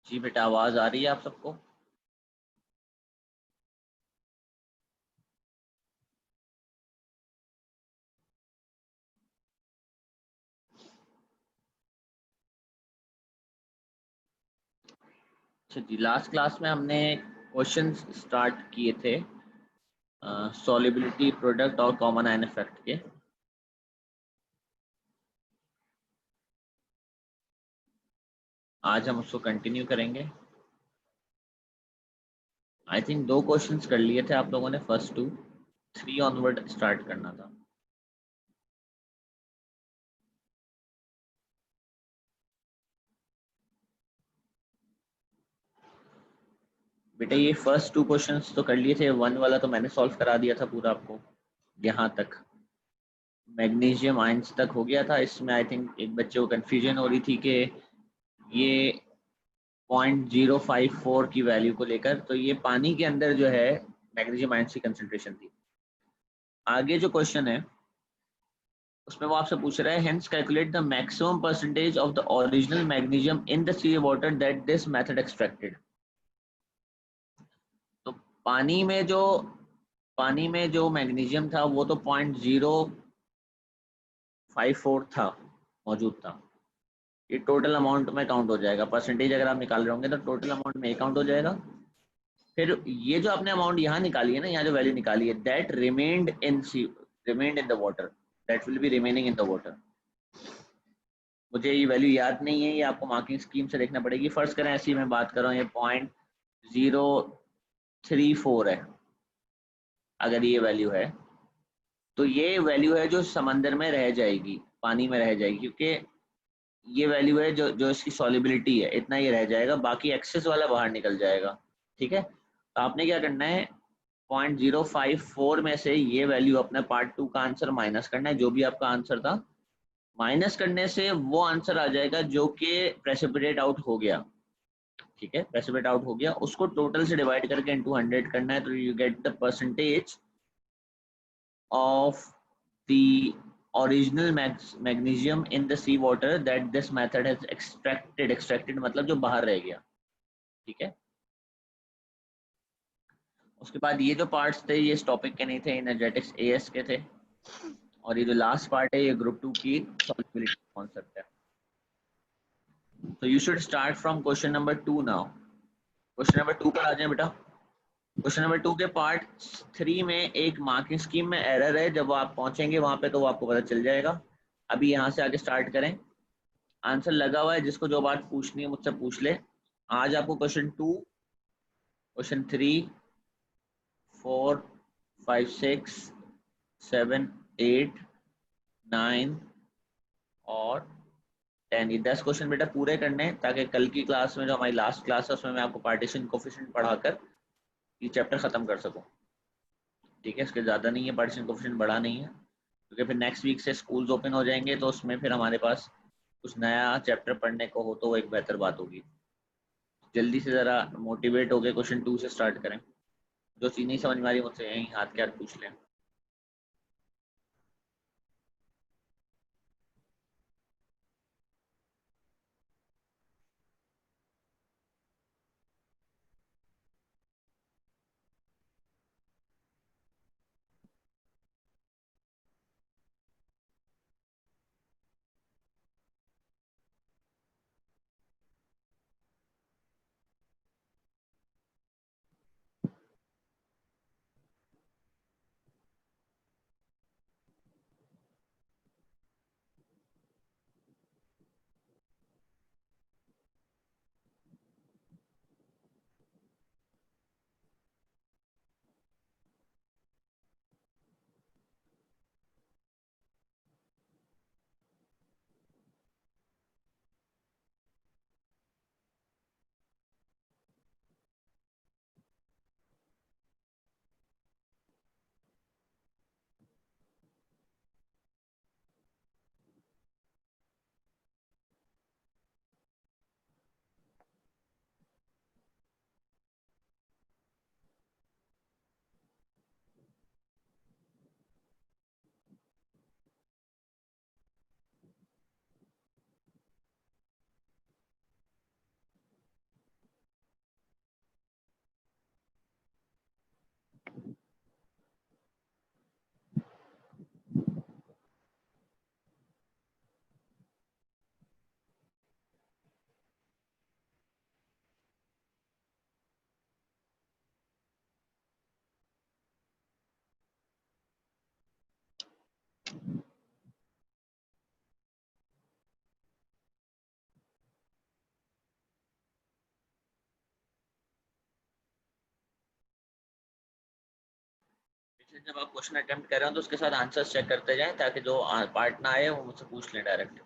जी बेटा, आवाज आ रही है आप सबको? अच्छा जी, लास्ट क्लास में हमने क्वेश्चंस स्टार्ट किए थे सॉल्युबिलिटी, प्रोडक्ट और कॉमन आयन इफेक्ट के। आज हम उसको कंटिन्यू करेंगे। आई थिंक 2 क्वेश्चंस कर लिए थे आप लोगों ने, फर्स्ट 2, 3 ऑनवर्ड स्टार्ट करना था। बेटा ये फर्स्ट 2 क्वेश्चंस तो कर लिए थे, 1 वाला तो मैंने सॉल्व करा दिया था पूरा आपको। यहाँ तक मैग्नीशियम आयंस तक हो गया था। इसमें आई थिंक एक बच्चे को कंफ्यूजन हो रही थी कि ये 0.054 की वैल्यू को लेकर, तो ये पानी के अंदर जो है मैग्नीशियम आयंस की कंसंट्रेशन थी। आगे जो क्वेश्चन है उसमें वो आपसे पूछ रहा है, hence calculate the maximum percentage of the original magnesium in the sea water that this method extracted. तो पानी में जो पानी में जो मैग्नीशियम था वो तो 0.054 था, मौजूद था। ये टोटल अमाउंट में काउंट हो जाएगा। परसेंटेज अगर आप निकाल रहे होंगे तो टोटल अमाउंट में काउंट हो जाएगा। फिर ये जो आपने अमाउंट यहाँ निकाली है ना, यहाँ जो वैल्यू निकाली है, that remained in the water, that will be remaining in the water. मुझे ये वैल्यू याद नहीं है, ये आपको मार्किंग स्कीम से देखना पड़ेगी। फर्स्ट करें ऐसी मैं बात कर रहा हूँ, ये 0.034 है। अगर ये वैल्यू है तो ये वैल्यू है जो समंदर में रह जाएगी, पानी में रह जाएगी, क्योंकि ये वैल्यू है जो जो इसकी सॉल्युबिलिटी है, इतना ये रह जाएगा, बाकी एक्सेस वाला बाहर निकल जाएगा। ठीक है, तो आपने क्या करना है, 0.054 में से ये वैल्यू अपने पार्ट 2 का आंसर माइनस करना है, जो भी आपका आंसर था। माइनस करने से वो आंसर आ जाएगा जो कि प्रेसिपिटेट आउट हो गया। ठीक है, प्रेसिपिटेट आउट हो गया, उसको टोटल से डिवाइड करके इनटू 100 करना है, तो you get the percentage of the original magnesium in the sea water that this method has extracted मतलब जो बाहर रह गया। ठीक है, उसके बाद ये जो पार्ट्स थे ये इस टॉपिक के नहीं थे, एनर्जेटिक्स एएस के थे। और ये जो लास्ट पार्ट है ये ग्रुप 2 की सॉल्युबिलिटी कॉन्सेप्ट है। तो you should start from question number 2 now. Question number 2 पर आ जाए बेटा। क्वेश्चन नंबर 2 के पार्ट 3 में एक मार्किंग स्कीम में एरर है, जब आप पहुंचेंगे वहां पे तो वो आपको पता चल जाएगा। अभी यहाँ से आगे स्टार्ट करें। आंसर लगा हुआ है, जिसको जो बात पूछनी है मुझसे पूछ ले। आज आपको क्वेश्चन 2, क्वेश्चन 3, 4, 5, 6, 7, 8, 9 और 10, ये 10 क्वेश्चन बेटा पूरे करने हैं, ताकि कल की क्लास में जो हमारी लास्ट क्लास है उसमें मैं आपको पार्टीशन कोफिशिएंट पढ़ाकर ये चैप्टर खत्म कर सकूं। ठीक है, इसके ज़्यादा नहीं है, पार्टीशन कोफिशिएंट बड़ा नहीं है, क्योंकि फिर नेक्स्ट वीक से स्कूल्स ओपन हो जाएंगे, तो उसमें फिर हमारे पास कुछ नया चैप्टर पढ़ने को हो तो वो एक बेहतर बात होगी। जल्दी से ज़रा मोटिवेट होकर क्वेश्चन 2 से स्टार्ट करें। जो चीज़ नहीं समझ में आ रही मुझसे यहीं हाथ के हाथ पूछ लें। ऐसे जब आप क्वेश्चन अटेम्प्ट कर रहे हो तो उसके साथ आंसर्स चेक करते जाएं ताकि जो पार्ट ना आए वो मुझसे पूछ लें डायरेक्ट।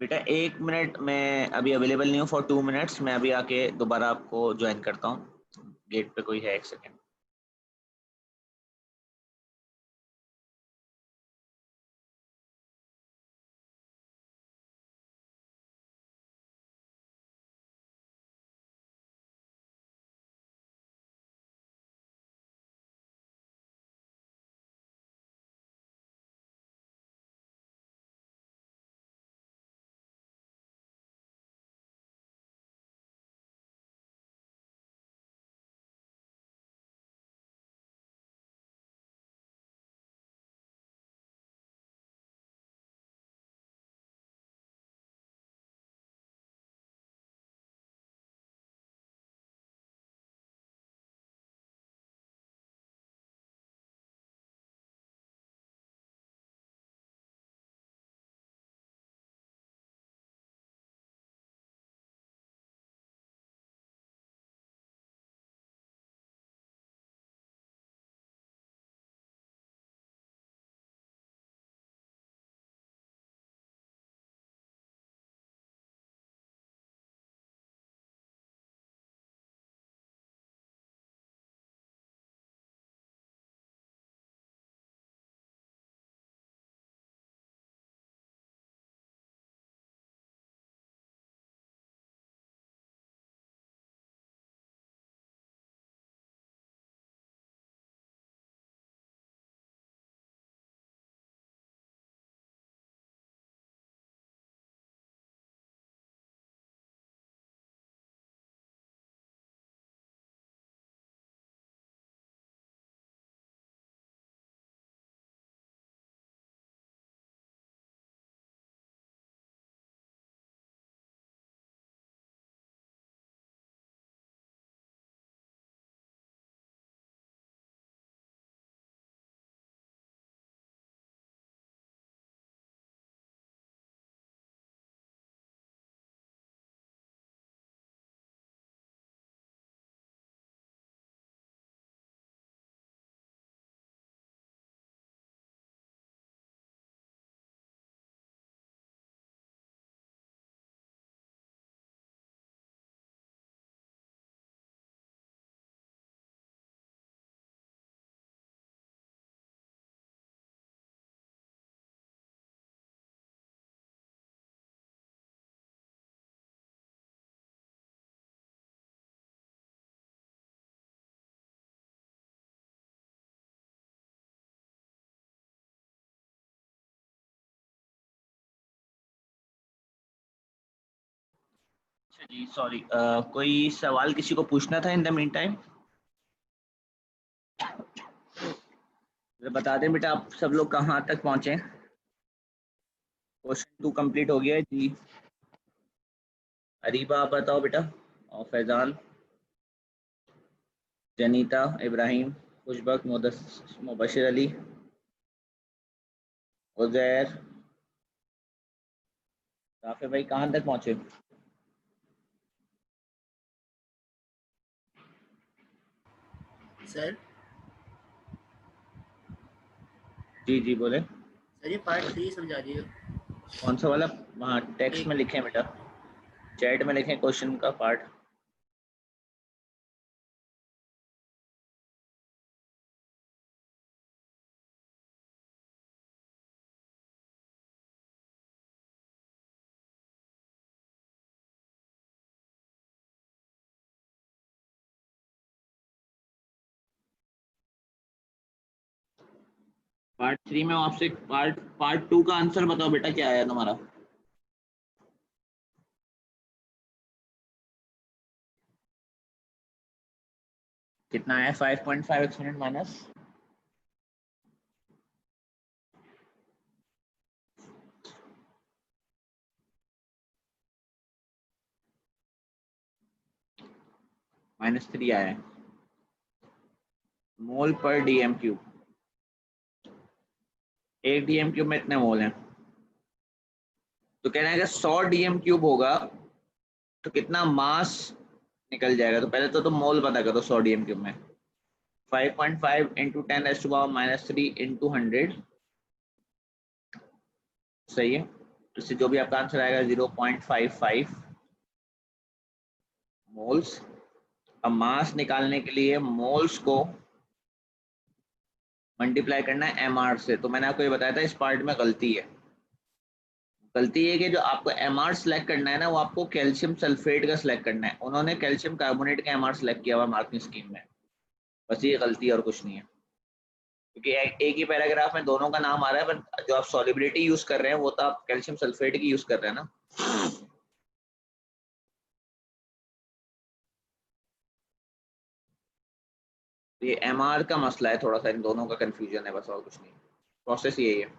बेटा 1 मिनट, मैं अभी अवेलेबल नहीं हूँ फॉर 2 मिनट्स, मैं अभी आके दोबारा आपको ज्वाइन करता हूँ। गेट पे कोई है, 1 सेकेंड। अच्छा जी, सॉरी, कोई सवाल किसी को पूछना था इन द मीन टाइम? बता दें बेटा, आप सब लोग कहाँ तक पहुँचे? क्वेश्चन 2 कंप्लीट हो गया है जी। अरीबा आप बताओ बेटा, और फैजान, जनीता, इब्राहिम, खुशबक, मुबशिर अली, उजैर, राफे भाई कहाँ तक पहुँचे? सर जी जी बोले। सर ये पार्ट 3 समझा दिए। कौन सा वाला? वहाँ टेक्स्ट एक में लिखे बेटा, चैट में लिखें क्वेश्चन का पार्ट। पार्ट 3 में आपसे पार्ट 2 का आंसर बताओ बेटा, क्या आया तुम्हारा? कितना है? 5.5 एक्सपोनेंट माइनस -3 आया है। मोल पर डीएम क्यूब, एक डीएम क्यूब में इतने मोल हैं। तो कहना है कि 100 डीएम क्यूब होगा तो कितना मास निकल जाएगा? तो पहले तो तुम मोल पता करो 100 डीएम क्यूब में। 5.5 इंटू 10⁻³ इंटू 100, सही है। तो इससे जो भी आपका आंसर आएगा 0.55 मोल्स। अब मास निकालने के लिए मोल्स को मल्टीप्लाई करना है एमआर से। तो मैंने आपको ये बताया था, इस पार्ट में गलती है। गलती ये कि जो आपको एमआर सेलेक्ट करना है ना, वो आपको कैल्शियम सल्फेट का सिलेक्ट करना है। उन्होंने कैल्शियम कार्बोनेट का एमआर सेलेक्ट किया हुआ मार्किंग स्कीम में। बस ये गलती है और कुछ नहीं है, क्योंकि एक ही पैराग्राफ में दोनों का नाम आ रहा है, पर जो आप सॉलिबिलिटी यूज कर रहे हैं वो तो आप कैल्शियम सल्फेट की यूज कर रहे हैं ना। तो ये एमआर का मसला है थोड़ा सा, इन दोनों का कंफ्यूजन है, बस और कुछ नहीं। प्रोसेस यही है।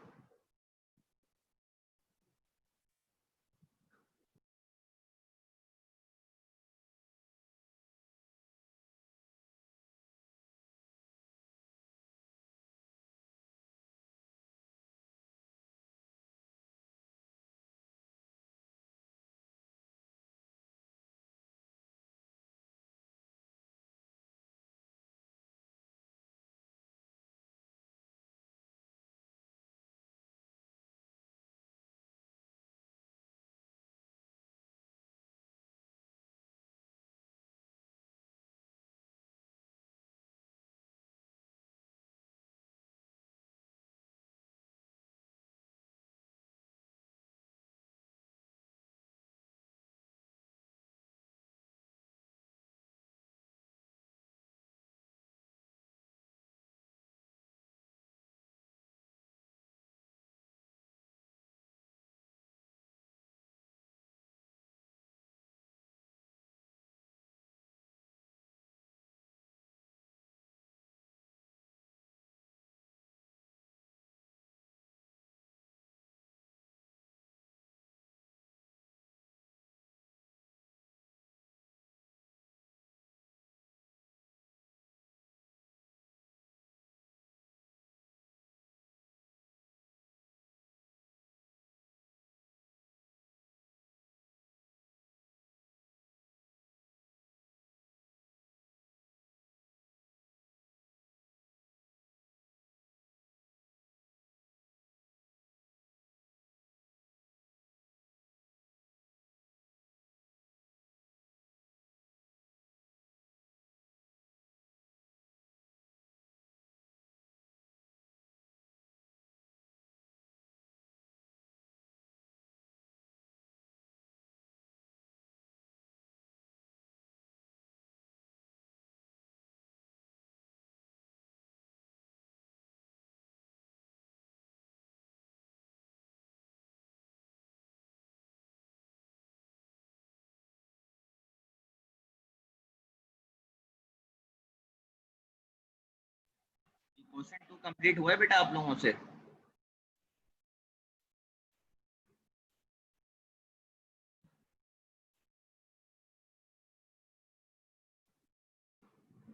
क्वेश्चन 2 कंप्लीट हुआ है बेटा आप लोगों से?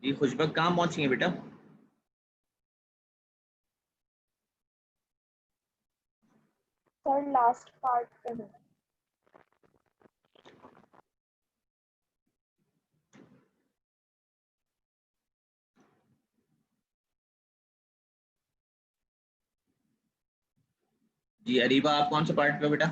जी खुशबक कहाँ पहुंची है बेटा? सर लास्ट पार्ट पे हूँ। जी अरीबा आप कौन से पार्ट पे बेटा?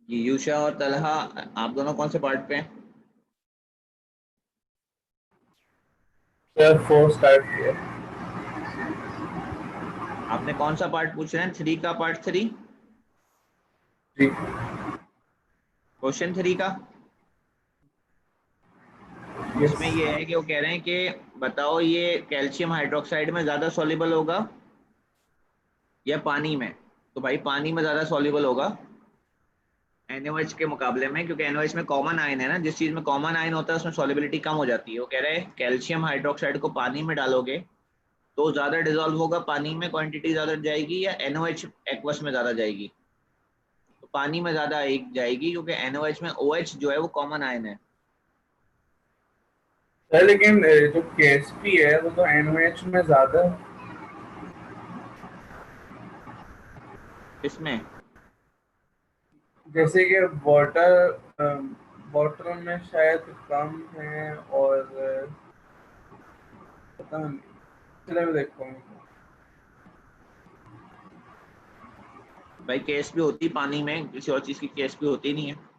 जी यूशा और तलहा आप दोनों कौन से पार्ट पे हैं? सर 4 स्टार्ट किया। आपने कौन सा पार्ट पूछ रहे हैं? 3 का पार्ट 3? जी क्वेश्चन 3 का? यस। इसमें ये है कि वो कह रहे हैं कि बताओ ये कैल्शियम हाइड्रोक्साइड में ज्यादा सॉल्युबल होगा या पानी में? तो भाई पानी में ज्यादा सॉल्युबल होगा NaOH के मुकाबले में, क्योंकि NaOH में कॉमन आयन है ना, जिस चीज में कॉमन आयन होता है उसमें सॉल्युबिलिटी कम हो जाती है। वो कह रहे हैं कैल्शियम हाइड्रोक्साइड को पानी में डालोगे तो ज्यादा डिजोल्व होगा पानी में, क्वांटिटी ज्यादा जाएगी, या NaOH एक्वस में ज्यादा जाएगी? तो पानी में ज्यादा एक जाएगी, क्योंकि NaOH में OH जो है वो कॉमन आयन है। सर लेकिन जो केएसपी है वो तो एनओएच में ज्यादा है। इसमें जैसे कि वाटर वाटर में शायद कम है और पता नहीं, चलो मैं देखता हूँ। भाई केएसपी होती पानी में, किसी और चीज की केएसपी होती नहीं है।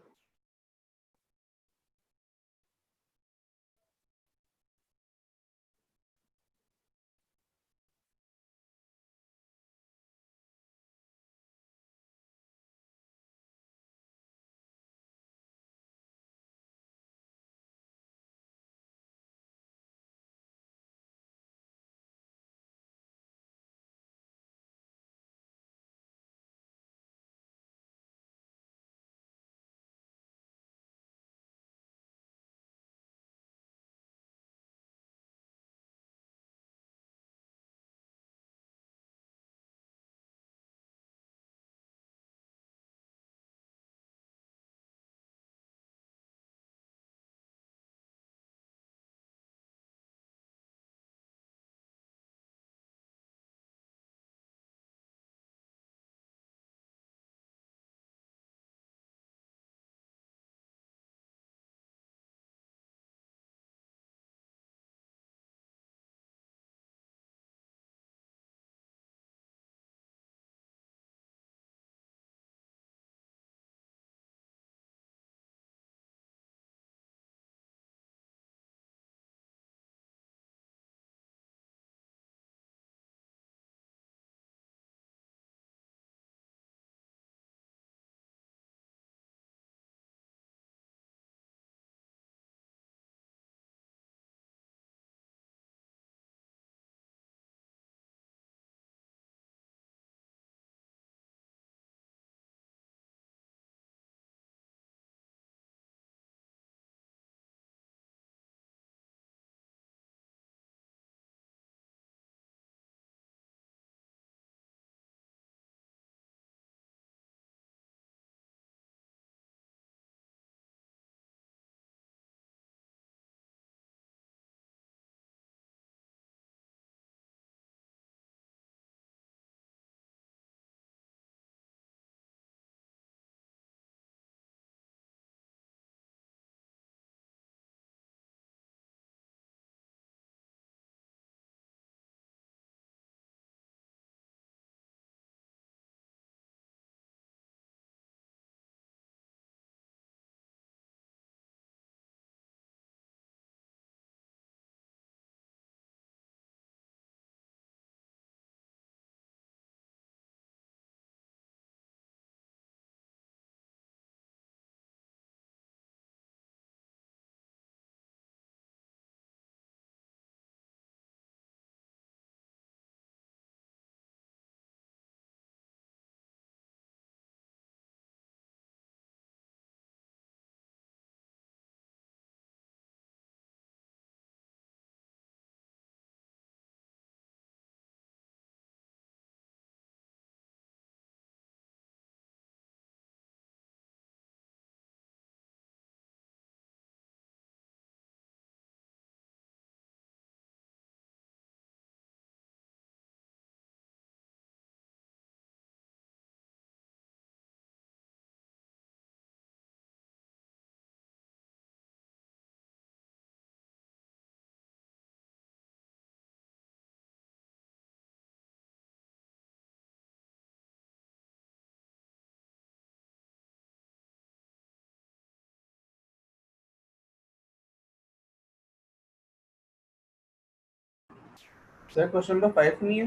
सर क्वेश्चन नंबर 5 नहीं है?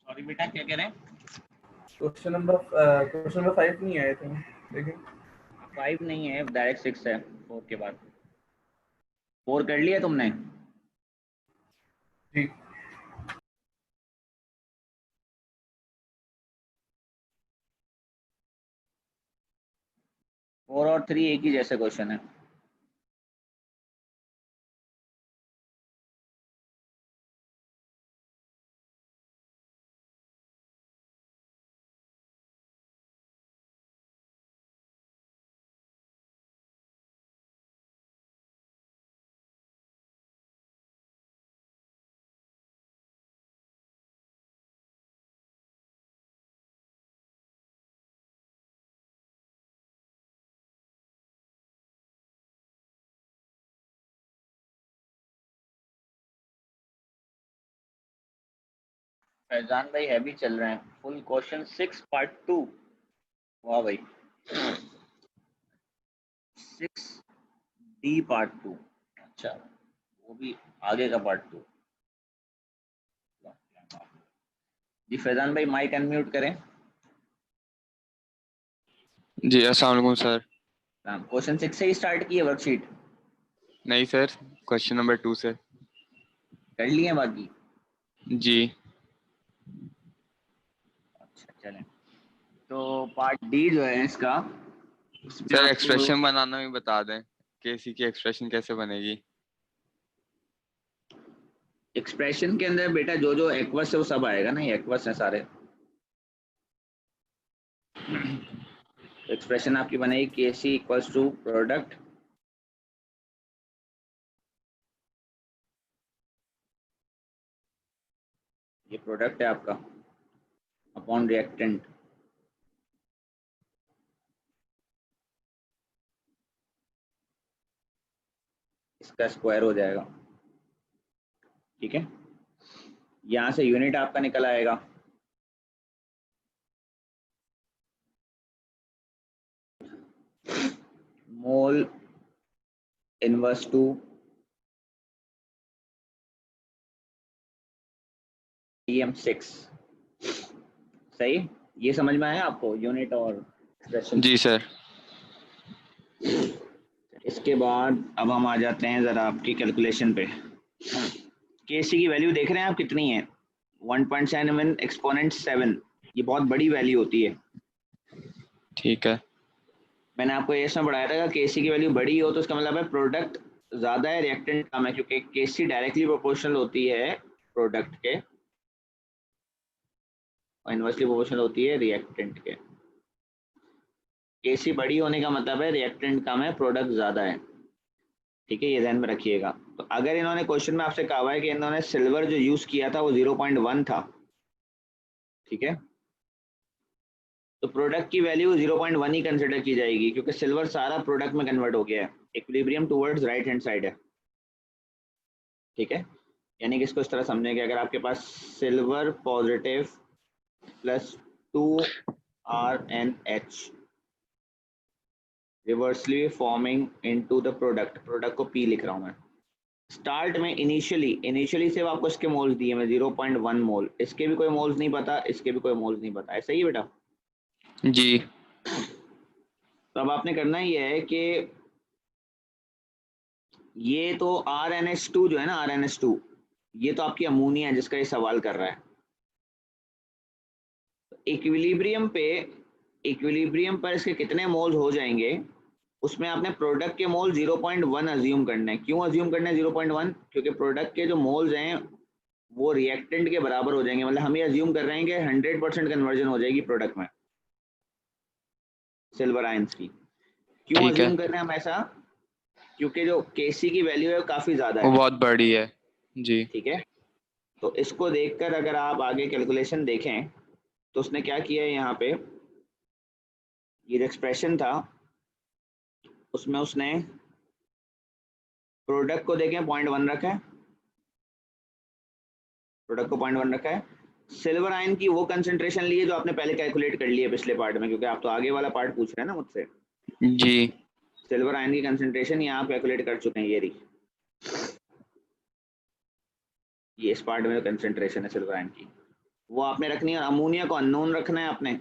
सॉरी बेटा, क्या कह रहे हैं? क्वेश्चन नंबर 5 नहीं आए थे, देखिए। 5 नहीं है, डायरेक्ट 6 है 4 के बाद। 4 कर लिया तुमने? जी। 4 और 3 एक ही जैसे क्वेश्चन है। फैजान भाई हैवी चल रहे हैं। Full question 6 part 2। वाह भाई। 6D part 2। अच्छा, वो भी आगे का पार्ट 2। जी फैजान भाई माइक अनम्यूट करें। जी अस्सलाम वालेकुम सर। क्वेश्चन 6 से ही स्टार्ट की है वर्कशीट? नहीं सर, क्वेश्चन नंबर 2 से। कर लिए बाकी? जी अच्छा चलें, तो पार्ट डी जो है इसका, उसमें सर, आपको एक्सप्रेशन बनाना भी बता दें, केसी की एक्सप्रेशन कैसे बनेगी। एक्सप्रेशन के अंदर बेटा जो जो एक्वस है वो सब आएगा ना, ये एक्वस है सारे। एक्सप्रेशन आपकी बनेगी के सी इक्वल्स टू प्रोडक्ट ये प्रोडक्ट है आपका अपॉन रिएक्टेंट, इसका स्क्वायर हो जाएगा। ठीक है, यहाँ से यूनिट आपका निकल आएगा। Mole inverse two PM6। सही, ये समझ में आया आपको यूनिट और एक्सप्रेशन? जी सर। इसके बाद अब हम आ जाते हैं ज़रा आपकी कैलकुलेशन पे। केसी की वैल्यू देख रहे हैं आप कितनी है? 1.7 एक्सपोनेंट 7। ये बहुत बड़ी वैल्यू होती है। ठीक है। मैंने आपको ये इसमें बढ़ाया था कि केसी की वैल्यू बड़ी हो तो इसका मतलब है प्रोडक्ट ज़्यादा है, रिएक्टेंट कम है, क्योंकि केसी डायरेक्टली प्रोपोर्शनल होती है प्रोडक्ट के और इनवर्सली प्रोपोर्शनल होती है रिएक्टेंट के। केसी बड़ी होने का मतलब है रिएक्टेंट कम है, प्रोडक्ट ज़्यादा है। ठीक है, ये ध्यान में रखिएगा। तो अगर इन्होंने क्वेश्चन में आपसे कहा हुआ है कि इन्होंने सिल्वर जो यूज़ किया था वो 0.1 था, ठीक है, तो प्रोडक्ट की वैल्यू 0.1 ही कंसिडर की जाएगी, क्योंकि सिल्वर सारा प्रोडक्ट में कन्वर्ट हो गया है। Equilibrium towards right hand side है। ठीक है, यानी कि इसको इस तरह समझेंगे, अगर आपके पास silver positive plus 2RNH reversely forming into the product, product को P लिख रहा हूँ मैं। स्टार्ट में इनिशियली से आपको इसके मोल्स दिए मैं 0.1 मोल, इसके भी कोई मोल्स नहीं पता, इसके भी कोई मोल्स नहीं पता, ऐसा ही है बेटा? जी तो अब आपने करना ही है कि ये तो RNH2 जो है ना, RNH2 ये तो आपकी अमोनिया है जिसका ये सवाल कर रहा है। इक्विलिब्रियम पर इसके कितने मोल्स हो जाएंगे, उसमें आपने प्रोडक्ट के मोल 0.1 अज्यूम करना है। क्यों अज्यूम करना है 0.1? क्योंकि प्रोडक्ट के जो मोल्स हैं वो रिएक्टेंट के बराबर हो जाएंगे, मतलब हम ये अज्यूम कर रहे हैं कि 100% कन्वर्जन हो जाएगी प्रोडक्ट में सिल्वर आयंस की। क्यों ठीक है, अज्यूम कर रहे हैं हम ऐसा? क्योंकि जो केसी की वैल्यू है वो काफ़ी ज़्यादा वो है। बहुत बड़ी है। जी ठीक है, तो इसको देखकर अगर आप आगे कैलकुलेशन देखें तो उसने क्या किया है, यहाँ पे ये जो एक्सप्रेशन था उसमें उसने प्रोडक्ट को देखें 0.1 रखा है, प्रोडक्ट को 0.1 रखा है। सिल्वर आयन की वो कंसेंट्रेशन ली है जो आपने पहले कैलकुलेट कर ली है पिछले पार्ट में, क्योंकि आप तो आगे वाला पार्ट पूछ रहे हैं ना मुझसे। जी सिल्वर आयन की कंसेंट्रेशन यहाँ आप कैलकुलेट कर चुके हैं, ये रही। ये इस पार्ट में कंसेंट्रेशन है सिल्वर आयन की, वो आपने रखनी है। और अमोनिया को अननोन रखना है आपने,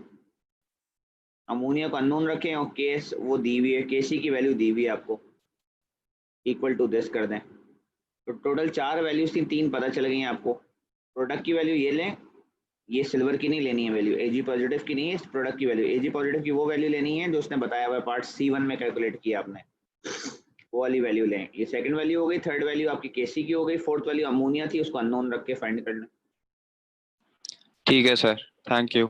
अमोनिया को अननोन रखें और केस वो दी हुई है, केसी की वैल्यू दी हुई है आपको, इक्वल टू दिस कर दें। तो टोटल 4 वैल्यूज थी, 3 पता चल गई हैं आपको। प्रोडक्ट की वैल्यू ये लें, ये सिल्वर की नहीं लेनी है वैल्यू, एजी पॉजिटिव की नहीं है, इस प्रोडक्ट की वैल्यू, एजी पॉजिटिव की वो वैल्यू लेनी है जो उसने बताया हुआ है पार्ट C1 में कैलकुलेट किया आपने, वो वाली वैल्यू लें। ये सेकंड वैल्यू हो गई, थर्ड वैल्यू आपकी केसी की हो गई, फोर्थ वैल्यू अमोनिया थी, उसको अननोन रख के फाइंड कर लें। ठीक है सर, थैंक यू।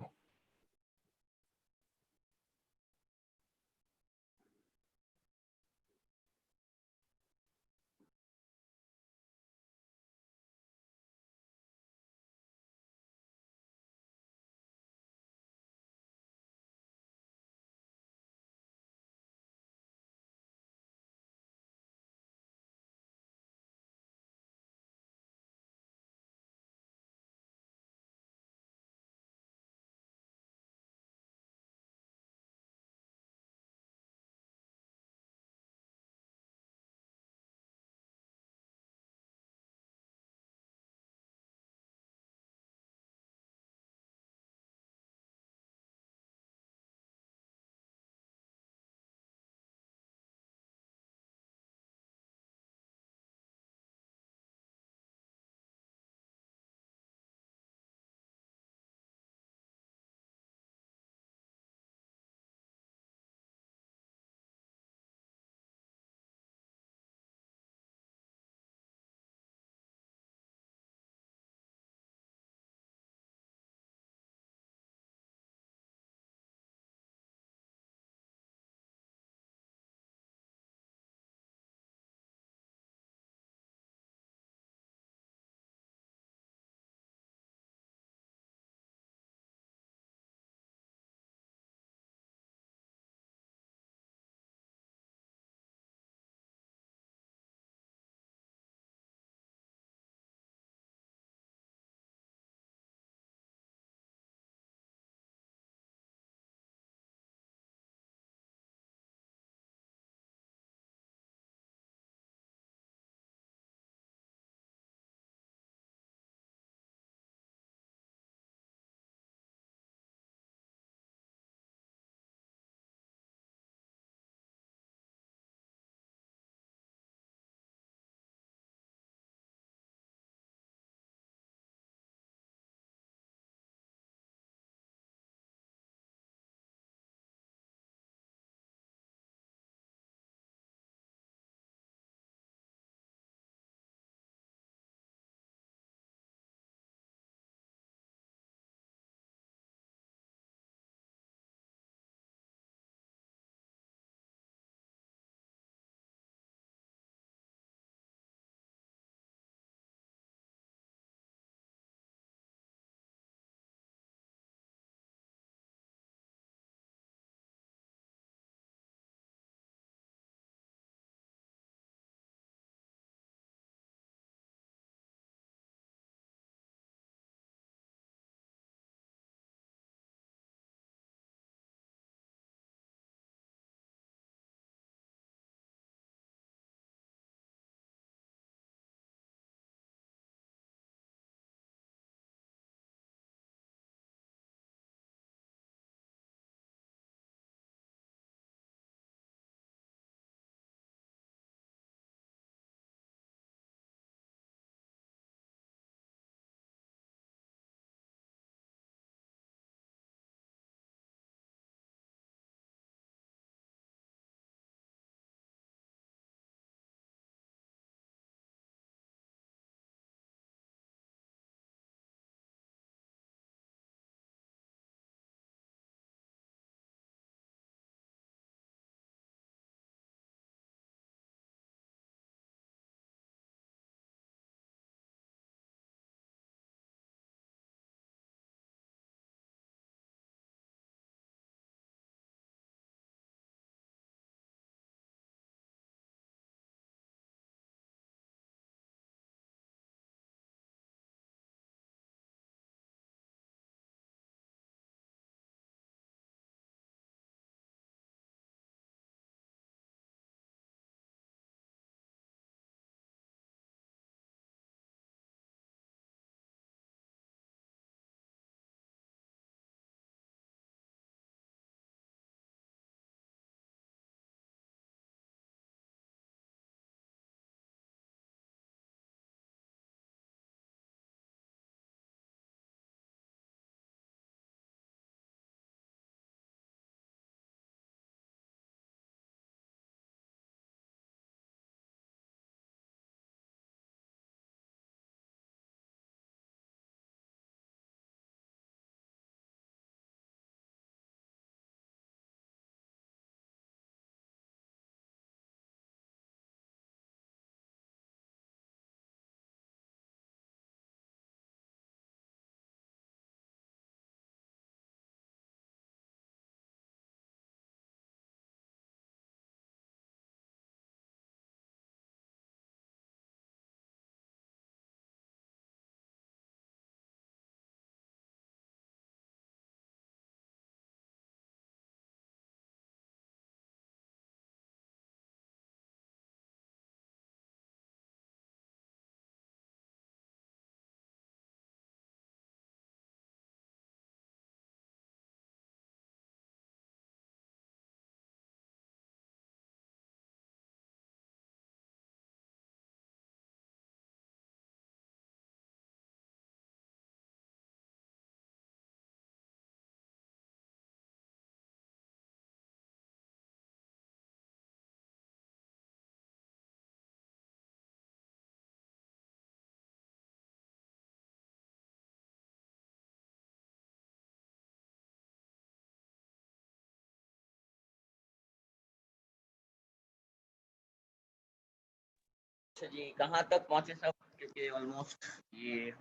अच्छा जी, कहाँ तक पहुंचे सब? क्योंकि ऑलमोस्ट ये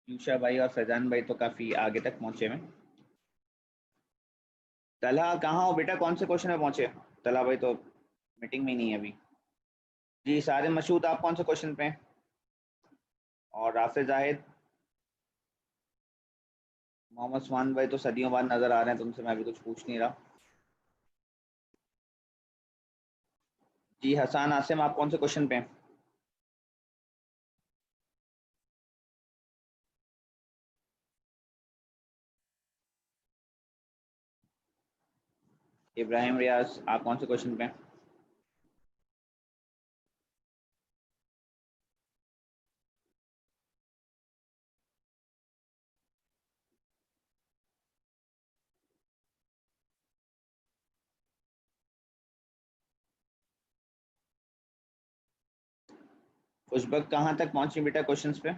यूशा भाई और फैजान भाई तो काफी आगे तक पहुंचे हैं। तलहा कहाँ हो बेटा, कौन से क्वेश्चन में पहुंचे? तलहा भाई तो मीटिंग में ही नहीं है अभी। जी सारे मशहूद, आप कौन से क्वेश्चन पे हैं? और राफिज जाहिद, मोहम्मद उस्मान भाई तो सदियों बाद नजर आ रहे हैं, तुमसे मैं अभी कुछ पूछ नहीं रहा। जी हसन आसिम, आप कौन से क्वेश्चन पे हैं? इब्राहिम रियाज, आप कौन से क्वेश्चन पे हैं? खुशबक कहाँ तक पहुंची बेटा क्वेश्चंस पे?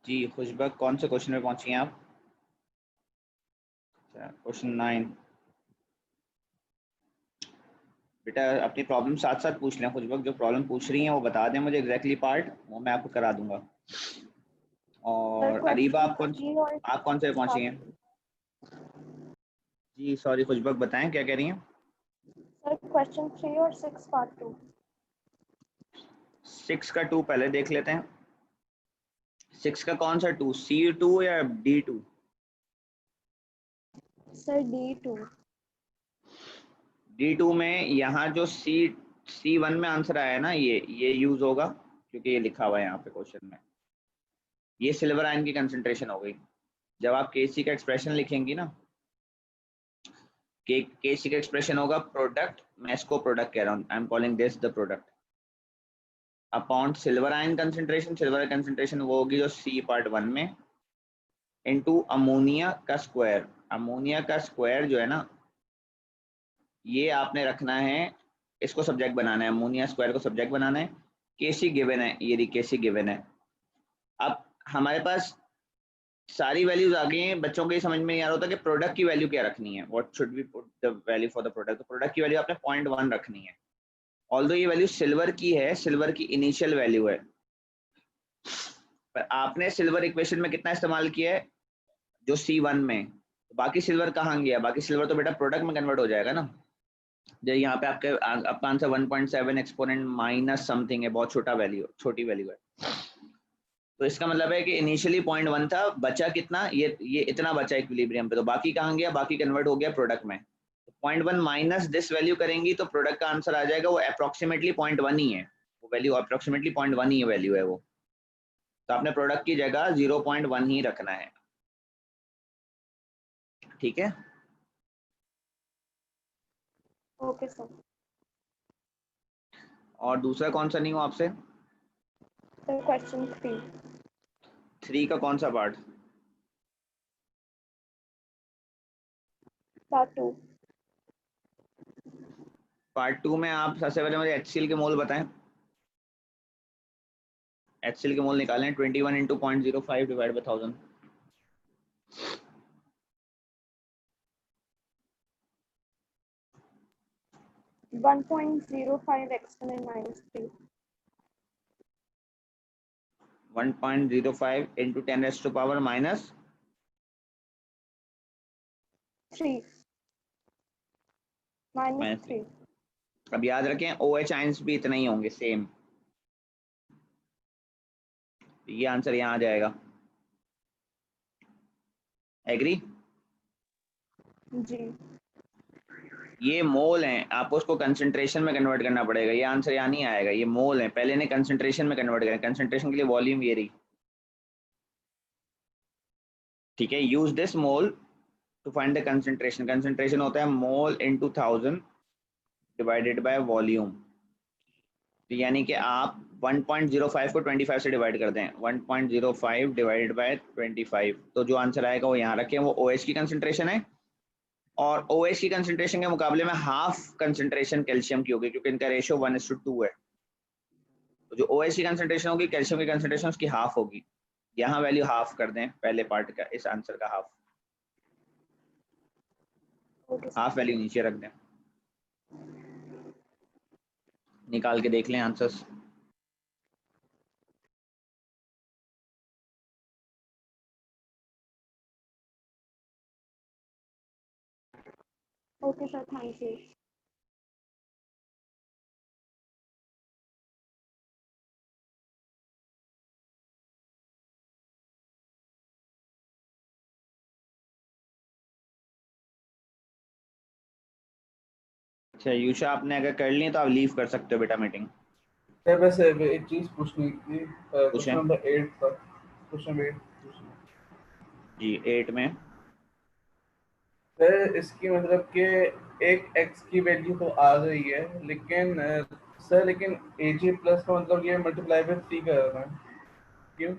जी खुशबक कौन से क्वेश्चन में पहुंची हैं आप? क्वेश्चन 9। बेटा अपनी प्रॉब्लम साथ साथ पूछ लें, खुशबक जो प्रॉब्लम पूछ रही हैं वो बता दें मुझे एग्जैक्टली पार्ट, वो मैं आपको करा दूंगा। सर और अरीबा आप क्वेश्चन 3 और आप कौन से पे 6 पहुंची पार्ट हैं? जी सॉरी खुशबक बताएं क्या कह रही हैं? सर क्वेश्चन 3 और 6 पार्ट 2। 6 का 2 पहले देख लेते हैं। 6 का कौन सा 2, C2 या D2? Sir D2। D2 में यहाँ जो C1 में आंसर आया है ना, ये यूज होगा क्योंकि ये लिखा हुआ है यहाँ पे क्वेश्चन में। ये सिल्वर आयन की कंसंट्रेशन हो गई। जब आप Kc का एक्सप्रेशन लिखेंगी ना, Kc का एक्सप्रेशन होगा प्रोडक्ट, मैं इसको प्रोडक्ट कह रहा हूँ, I am calling this the product, upon silver ion concentration. Silver concentration वो होगी जो C पार्ट 1 में, इनटू अमोनिया का स्क्वायर। अमोनिया का स्क्वायर जो है ना, ये आपने रखना है, इसको सब्जेक्ट बनाना है, अमोनिया स्क्वायर को सब्जेक्ट बनाना है। Kc गिवन है, ये Kc गिवन है। अब हमारे पास सारी वैल्यूज आ गई हैं, बच्चों को ये समझ में नहीं आ रहा होता कि प्रोडक्ट की वैल्यू क्या रखनी है, what should be put the value for the product. तो प्रोडक्ट की वैल्यू आपने 0.1 रखनी है। ऑल्दो ये वैल्यू सिल्वर की है, सिल्वर की इनिशियल वैल्यू है, पर आपने सिल्वर इक्वेशन में कितना इस्तेमाल किया है, जो C1 में। बाकी सिल्वर कहाँ गया? बाकी सिल्वर तो बेटा प्रोडक्ट में कन्वर्ट हो जाएगा ना। जो यहाँ पे आपका आंसर 1.7 एक्सपोनेंट माइनस समथिंग है, बहुत छोटा वैल्यू, छोटी वैल्यू है। तो इसका मतलब है कि इनिशियली 0.1 था, बचा कितना, ये इतना बचा इक्विलिब्रियम पे, तो बाकी कहाँ गया? बाकी कन्वर्ट हो गया प्रोडक्ट में। 0.1 माइनस दिस वैल्यू करेंगी तो प्रोडक्ट का आंसर आ जाएगा, वो अप्रोक्सीमेटली 0.1 ही है, वो वैल्यू अप्रोक्सीमेटली 0.1 ही वैल्यू है वो। तो आपने प्रोडक्ट की जगह 0.1 ही रखना है, ठीक है? Okay sir. और दूसरा कौन सा नहीं हो आपसे? Sir question 3। 3 का कौन सा पार्ट? पार्ट 2। पार्ट 2 में आप सबसे पहले मुझे HCl के मोल बताएं। HCl के मोल निकालें, 21 into 0.05 divide by 1000। 1.05 exponent minus 3। 1.05 into 10 raised to power minus 3 minus 3। अब याद रखें OH आयंस भी इतना ही होंगे सेम, ये आंसर यहाँ आ जाएगा। एग्री? जी। ये मोल हैं, आपको उसको कंसंट्रेशन में कन्वर्ट करना पड़ेगा, ये आंसर यहाँ नहीं आएगा, ये मोल है, पहले ने कंसंट्रेशन में कन्वर्ट करें, कंसंट्रेशन के लिए वॉल्यूम ये रही, ठीक है? Use this mole to find the concentration. Concentration होता है mole into 1000 divided by volume. तो यानी कि आप 1.05 को 25 से डिवाइड कर दें, 1.05 डिवाइडेड बाय 25, तो जो आंसर आएगा वो यहाँ रखें, वो OH की कंसंट्रेशन है। और OH की कंसंट्रेशन के मुकाबले में हाफ कंसंट्रेशन कैल्शियम की होगी, क्योंकि इनका रेशियो 1:2 है। तो जो OH की कंसंट्रेशन होगी कैल्शियम की कंसंट्रेशन उसकी हाफ होगी। यहाँ वैल्यू हाफ कर दें पहले पार्ट का, इस आंसर का half, okay sir. Half value नीचे रख दें, निकाल के देख लें answers. Okay sir, thank you. अच्छा यूशा, आपने अगर कर ली तो आप लीव कर सकते हो बेटा मीटिंग। सर वैसे एक चीज पूछनी थी, क्वेश्चन पूछें नंबर 8 था, क्वेश्चन नंबर 8 जी। 8 में सर इसकी मतलब कि एक एक्स की वैल्यू तो आ गई है, लेकिन सर लेकिन AG प्लस का मतलब ये मल्टीप्लाई बाय 3 कर रहा है, क्यों?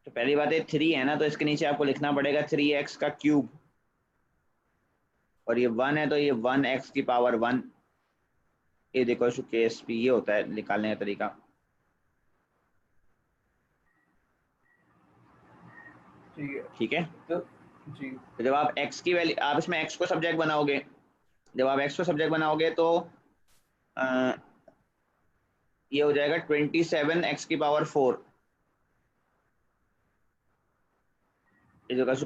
तो पहली बात है 3 है ना, तो इसके नीचे आपको लिखना पड़ेगा 3x का क्यूब, और ये 1 है तो ये 1x की पावर 1, ये देखो KSP, ये होता है निकालने का तरीका। ठीक है। ठीक है, तो जी तो जब आप x की वैल्यू, आप इसमें x को सब्जेक्ट बनाओगे, जब आप x को सब्जेक्ट बनाओगे तो ये हो जाएगा 27x की पावर 4,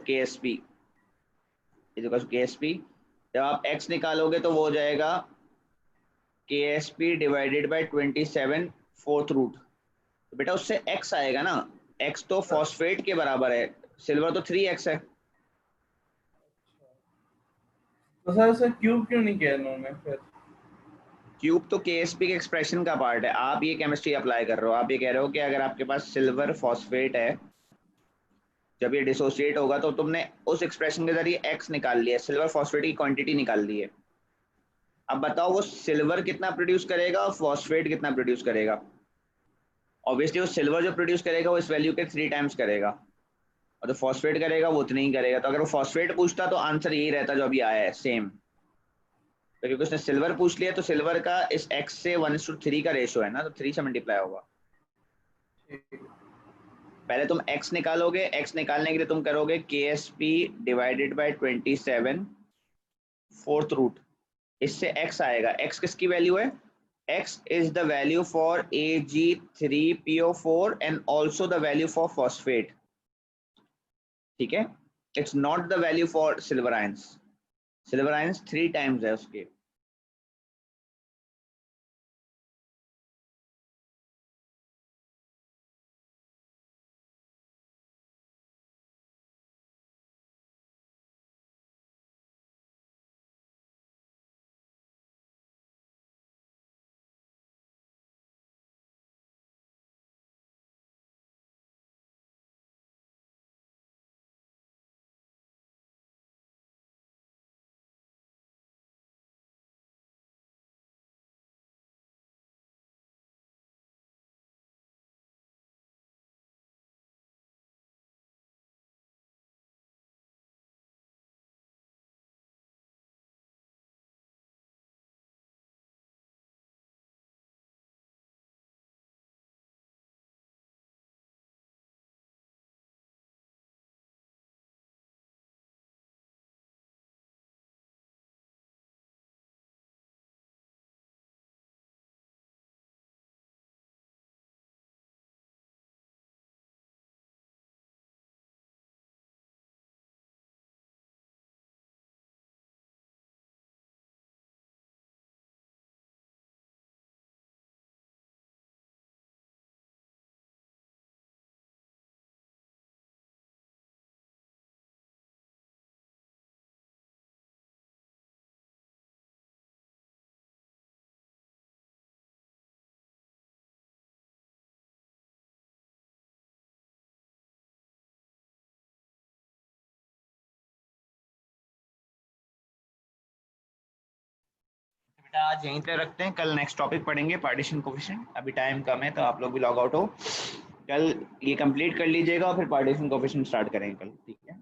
KSP, KSP। जब आप x निकालोगे तो वो हो जाएगा KSP divided by 27 fourth root. तो बेटा उससे x आएगा ना, x तो फॉस्फेट के बराबर है, सिल्वर तो 3x है। तो सर क्यूब क्यों नहीं किया इन्होंने फिर? क्यूब तो KSP के एक्सप्रेशन का पार्ट है, आप ये केमिस्ट्री अप्लाई कर रहे हो, आप ये कह रहे हो कि अगर आपके पास सिल्वर फॉस्फेट है, जब ये डिसोसिएट होगा तो तुमने उस एक्सप्रेशन के जरिए x निकाल लिया, सिल्वर फॉस्फेट की क्वांटिटी निकाल ली है। अब बताओ वो सिल्वर कितना प्रोड्यूस करेगा और फॉस्फेट कितना प्रोड्यूस करेगा। ऑब्वियसली वो सिल्वर जो प्रोड्यूस करेगा वो इस वैल्यू के 3 टाइम्स करेगा, और जो फॉस्फेट करेगा वो उतना ही करेगा। तो अगर वो फॉस्फेट पूछता तो आंसर यही रहता जो अभी आया है, सेम। तो क्योंकि उसने सिल्वर पूछ लिया तो सिल्वर का इस x से 1:3 का रेशो है ना, तो 3 से मल्टीप्लाई होगा। पहले तुम x निकालोगे, x निकालने के लिए तुम करोगे KSP divided by 27 fourth root, इससे x आएगा। x किसकी वैल्यू है? x is the value for Ag3PO4 and also the value for phosphate, ठीक है। it's not the value for silver ions, silver ions 3 times है उसके। बेटा आज यहीं पे रखते हैं, कल नेक्स्ट टॉपिक पढ़ेंगे पार्टीशन कोफिशिएंट। अभी टाइम कम है तो आप लोग भी लॉग आउट हो, कल ये कंप्लीट कर लीजिएगा और फिर पार्टीशन कोफिशिएंट स्टार्ट करेंगे कल, ठीक है।